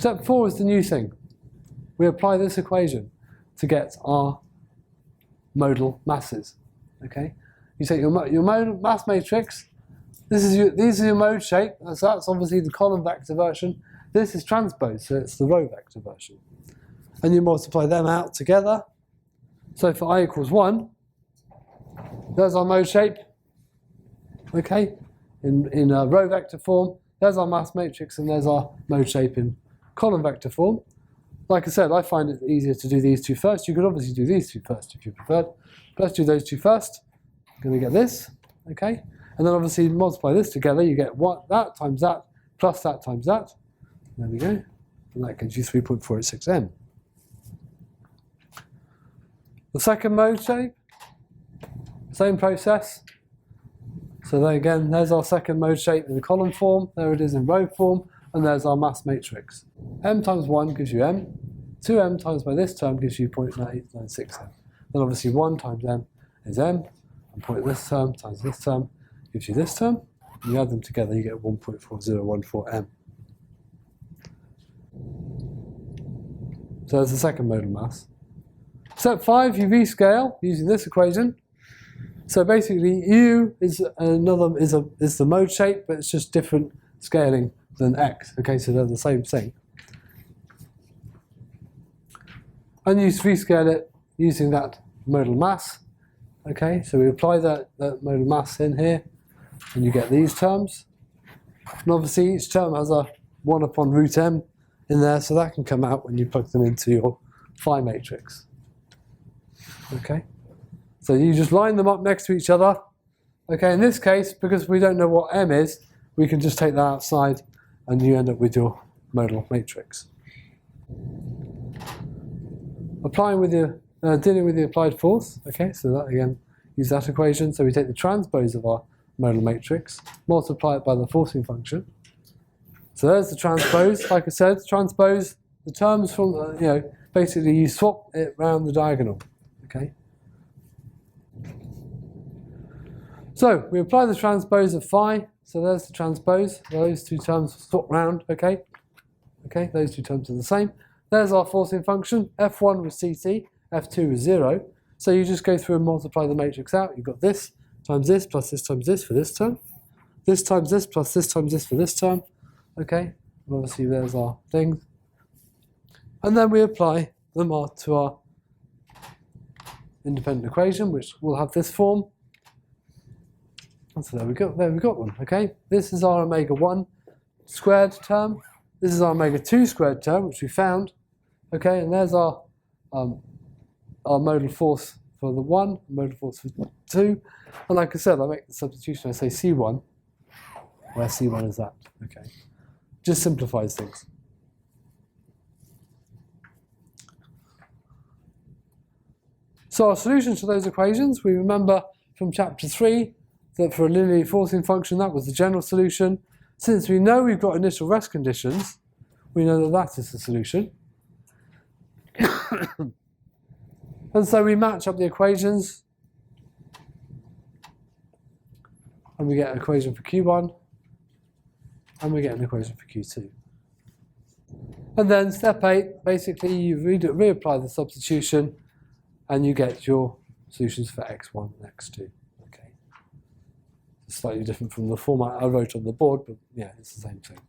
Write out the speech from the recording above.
Step 4 is the new thing. We apply this equation to get our modal masses. Okay? You take your modal mass matrix. These are your mode shape. So that's obviously the column vector version. This is transpose, so it's the row vector version. And you multiply them out together. So for I equals 1, there's our mode shape. Okay? In a row vector form. There's our mass matrix, and there's our mode shape in column vector form. Like I said, I find it easier to do these two first. You could obviously do these two first if you preferred. But let's do those two first. I'm going to get this, okay? And then obviously multiply this together. You get that times that plus that times that. There we go. And that gives you 3.486 m. The second mode shape, same process. So there again, there's our second mode shape in the column form. There it is in row form. And there's our mass matrix. M times 1 gives you m. 2m times by this term gives you 0.896 m. Then obviously 1 times m is m. And point this term times this term gives you this term. And you add them together, you get 1.4014 m. So there's the second modal mass. Step 5, you rescale using this equation. So basically, U is the mode shape, but it's just different scaling than x. Okay, so they're the same thing. And you rescale it using that modal mass. Okay, so we apply that modal mass in here, and you get these terms. And obviously, each term has a 1 upon root m in there, so that can come out when you plug them into your phi matrix. Okay, so you just line them up next to each other. Okay, in this case, because we don't know what m is, we can just take that outside, and you end up with your modal matrix. Dealing with the applied force. Okay, so that again, use that equation. So we take the transpose of our modal matrix, multiply it by the forcing function. So there's the transpose. Like I said, transpose the terms from basically you swap it round the diagonal. Okay. So we apply the transpose of phi. So there's the transpose. Those two terms swap round. Okay. Okay. Those two terms are the same. There's our forcing function. F1 was CT. F2 was 0. So you just go through and multiply the matrix out. You've got this times this plus this times this for this term. This times this plus this times this for this term. Okay. And obviously there's our things. And then we apply them to our independent equation, which will have this form. And so there we got one. Okay. This is our omega 1 squared term. This is our omega 2 squared term, which we found. Okay, and there's our modal force for the 1, modal force for 2. And like I said, I make the substitution. I say C1, where C1 is that. Okay, just simplifies things. So our solution to those equations, we remember from chapter 3 that for a linearly forcing function, that was the general solution. Since we know we've got initial rest conditions, we know that that is the solution. And so we match up the equations, and we get an equation for Q1, and we get an equation for Q2. And then step 8, basically you reapply the substitution, and you get your solutions for x1 and x2. Okay, it's slightly different from the format I wrote on the board, but yeah, it's the same thing.